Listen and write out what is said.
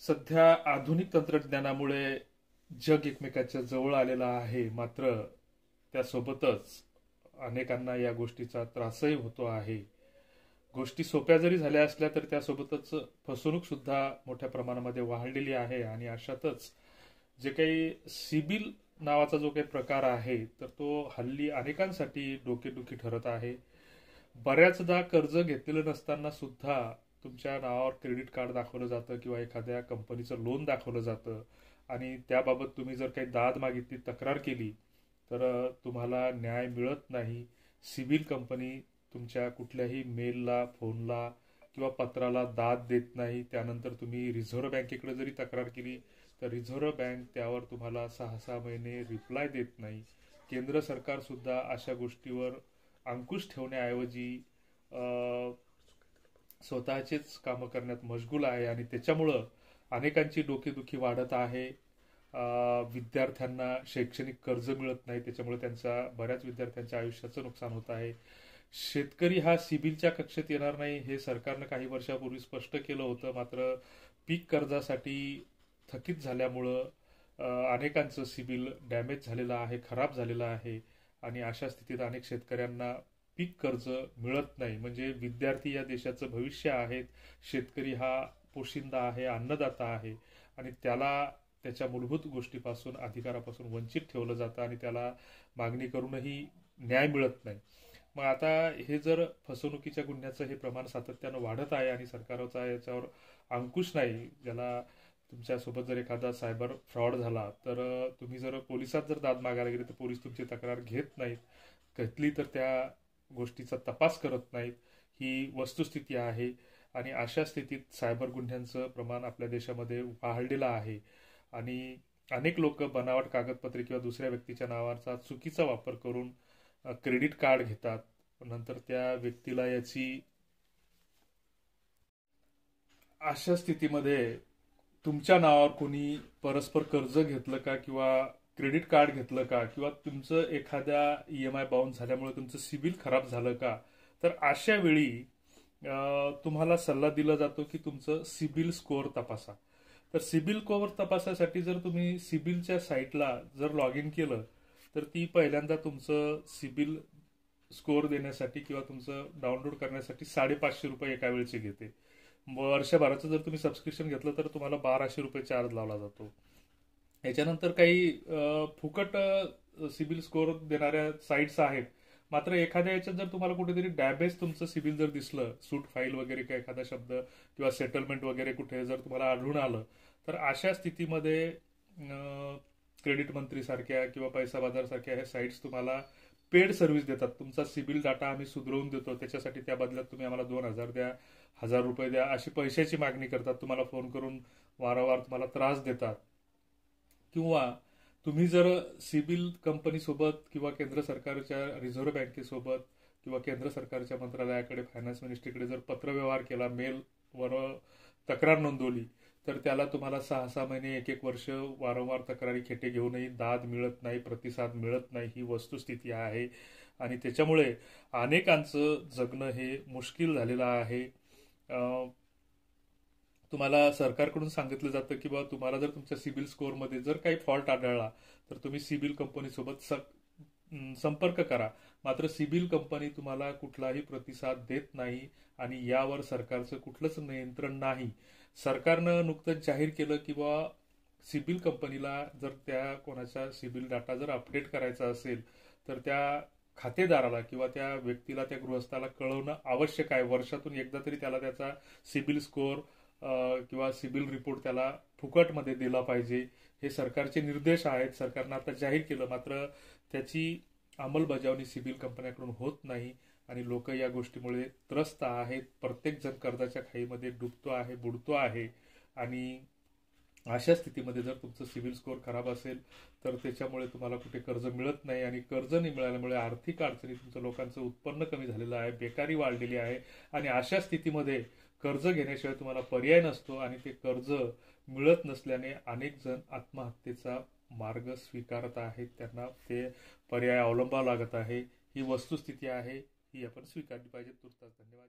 सध्या आधुनिक तंत्रज्ञानामुळे जग एकमेकाच्या जवळ आलेलं आहे, मात्र त्यासोबतच अनेकांना या गोष्टीचा त्रासही होतो आहे. गोष्टी सोप्या जरी झाल्या असल्या तर त्यासोबतच फसवणूक सुद्धा मोठ्या प्रमाणामध्ये वाढलेली आहे. आणि अशातच जे काही सिबिल नावाचा जो काही प्रकार आहे तर तो हल्ली अनेकांसाठी डोकेदुखी ठरत आहे. बऱ्याचदा कर्ज घेतलेलं नसताना सुद्धा तुमच्या नावावर क्रेडिट कार्ड दाखवलं जातं किंवा एखाद्या कंपनीचं लोन दाखवलं जातं आणि त्याबाबत तुम्ही जर काही दाद मागितली, तक्रार केली तर तुम्हाला न्याय मिळत नाही. सिबिल कंपनी तुमच्या कुठल्याही मेलला, फोनला किंवा पत्राला दाद देत नाही. त्यानंतर तुम्ही रिझर्व्ह बँकेकडे जरी तक्रार केली तर रिझर्व्ह बँक त्यावर तुम्हाला 6-6 महिने रिप्लाय देत नाही. केंद्र सरकार सुद्धा अशा गोष्टीवर अंकुश ठेवण्याऐवजी स्वतःचेच कामं करण्यात मशगूल आहे आणि त्याच्यामुळं अनेकांची डोकेदुखी वाढत आहे. विद्यार्थ्यांना शैक्षणिक कर्ज मिळत नाही, त्याच्यामुळे बऱ्याच विद्यार्थ्यांच्या आयुष्याचं नुकसान होत आहे. शेतकरी हा सिबिलच्या कक्षेत येणार नाही हे सरकारनं काही वर्षापूर्वी स्पष्ट केलं होतं, मात्र पीक कर्जासाठी थकीत झाल्यामुळं अनेकांचं सिबिल डॅमेज झालेलं आहे, खराब झालेलं आहे. आणि अशा स्थितीत अनेक शेतकऱ्यांना पीक कर्ज मिळत नाही. म्हणजे विद्यार्थी या देशाचं भविष्य आहेत. शेतकरी हा पोशिंदा आहे, अन्नदाता आहे आणि त्याला त्याच्या मूलभूत गोष्टीपासून, अधिकारापासून वंचित ठेवलं जातं आणि त्याला मागणी करूनही न्याय मिळत नाही. मग आता हे जर फसवणुकीच्या गुन्ह्याचं हे प्रमाण सातत्यानं वाढत आहे आणि सरकारचा याच्यावर अंकुश नाही, ज्याला तुमच्यासोबत जर एखादा सायबर फ्रॉड झाला तर तुम्ही जर पोलिसात जर दाद मागायला गेले तर पोलीस तुमची तक्रार घेत नाहीत, घेतली तर त्या गोष्टीचा तपास करत नाहीत. ही वस्तुस्थिती आहे आणि अशा स्थितीत सायबर गुन्ह्यांचं प्रमाण आपल्या देशामध्ये वाढलेलं आहे. आणि अनेक लोक बनावट कागदपत्रे किंवा दुसऱ्या व्यक्तीच्या नावाचा चुकीचा वापर करून क्रेडिट कार्ड घेतात. नंतर त्या व्यक्तीला अशा स्थितीमध्ये तुमच्या नावावर कोणी परस्पर कर्ज घेतलं का किंवा क्रेडिट कार्ड घेतलं का किंवा तुमचं एखाद्या EMI बाउन्स झाल्यामुळे तुमचं सिबिल खराब झालं का, तर अशा वेळी तुम्हाला सल्ला दिला जातो की तुमचं सिबिल स्कोअर तपासा. तर सिबिल स्कोअर तपासासाठी जर तुम्ही सिबिलच्या साईटला जर लॉग इन केलं तर ती पहिल्यांदा तुमचं सिबिल स्कोअर देण्यासाठी किंवा तुमचं डाउनलोड करण्यासाठी ₹550 एका वेळचे घेते. वर्षभराचं जर तुम्ही सबस्क्रिप्शन घेतलं तर तुम्हाला ₹1200 चार्ज लावला जातो. याच्यानंतर काही फुकट सिबिल स्कोअर देणाऱ्या साईट्स आहेत. मात्र एखाद्या याच्यात जर तुम्हाला कुठेतरी डॅमेज तुमचं सिबिल जर दिसलं, सूट फाईल वगैरे काही एखादा शब्द किंवा सेटलमेंट वगैरे कुठे जर तुम्हाला आढळून आलं तर अशा स्थितीमध्ये क्रेडिट मंत्री सारख्या किंवा पैसा बाजार सारख्या ह्या साईट्स तुम्हाला पेड सर्व्हिस देतात. तुमचा सिबिल डाटा आम्ही सुधरवून देतो, त्याच्यासाठी त्या बदल्यात तुम्ही आम्हाला 2000 द्या, ₹1000 द्या, अशी पैशाची मागणी करतात. तुम्हाला फोन करून वारंवार तुम्हाला त्रास देतात. किंवा तुम्ही जर सिबिल कंपनीसोबत किंवा केंद्र सरकारच्या रिझर्व्ह बँकेसोबत किंवा केंद्र सरकारच्या मंत्रालयाकडे, फायनान्स मिनिस्ट्रीकडे जर पत्रव्यवहार केला, मेलवर तक्रार नोंदवली तर त्याला तुम्हाला 6-6 महिने, 1-1 वर्ष वारंवार तक्रारी खेटे घेऊनही दाद मिळत नाही, प्रतिसाद मिळत नाही. ही वस्तुस्थिती आहे आणि त्याच्यामुळे अनेकांचं जगणं हे मुश्किल झालेलं आहे. तुम्हाला सरकारकडून सांगितलं जातं की बाबा तुम्हाला जर तुमच्या सिबिल स्कोअरमध्ये जर काही फॉल्ट आढळला तर तुम्ही सिबिल कंपनीसोबत संपर्क करा. मात्र सिबिल कंपनी तुम्हाला कुठलाही प्रतिसाद देत नाही आणि यावर सरकारचं कुठलंच नियंत्रण नाही. सरकारनं नुकतंच जाहीर केलं की बाबा सिबिल कंपनीला जर त्या कोणाचा सिबिल डाटा जर अपडेट करायचा असेल तर त्या खातेदाराला किंवा त्या व्यक्तीला, त्या गृहस्थाला कळवणं आवश्यक आहे. वर्षातून एकदा तरी त्याला त्याचा सिबिल स्कोअर किंवा सिबिल रिपोर्ट त्याला फुकटमध्ये दिला पाहिजे. हे सरकारचे निर्देश आहेत, सरकारनं आता जाहीर केलं, मात्र त्याची अंमलबजावणी सिबिल कंपन्याकडून होत नाही आणि लोक या गोष्टीमुळे त्रस्त आहेत. प्रत्येक जण कर्जाच्या खाईमध्ये डुबतो आहे, बुडतो आहे. आणि अशा स्थितीमध्ये जर तुमचं सिबिल स्कोअर खराब असेल तर त्याच्यामुळे तुम्हाला कुठे कर्ज मिळत नाही आणि कर्ज नाही मिळाल्यामुळे आर्थिक अडचणी, तुमचं लोकांचं उत्पन्न कमी झालेलं आहे, बेकारी वाढलेली आहे आणि अशा स्थितीमध्ये कर्ज घेण्याशिवाय तुम्हाला पर्याय नसतो आणि ते कर्ज मिळत नसल्याने अनेक जण आत्महत्येचा मार्ग स्वीकारत आहेत. त्यांना ते पर्याय अवलंबावा लागत आहे. ही वस्तुस्थिती आहे, ही आपण स्वीकारली पाहिजे. तुर्तास धन्यवाद.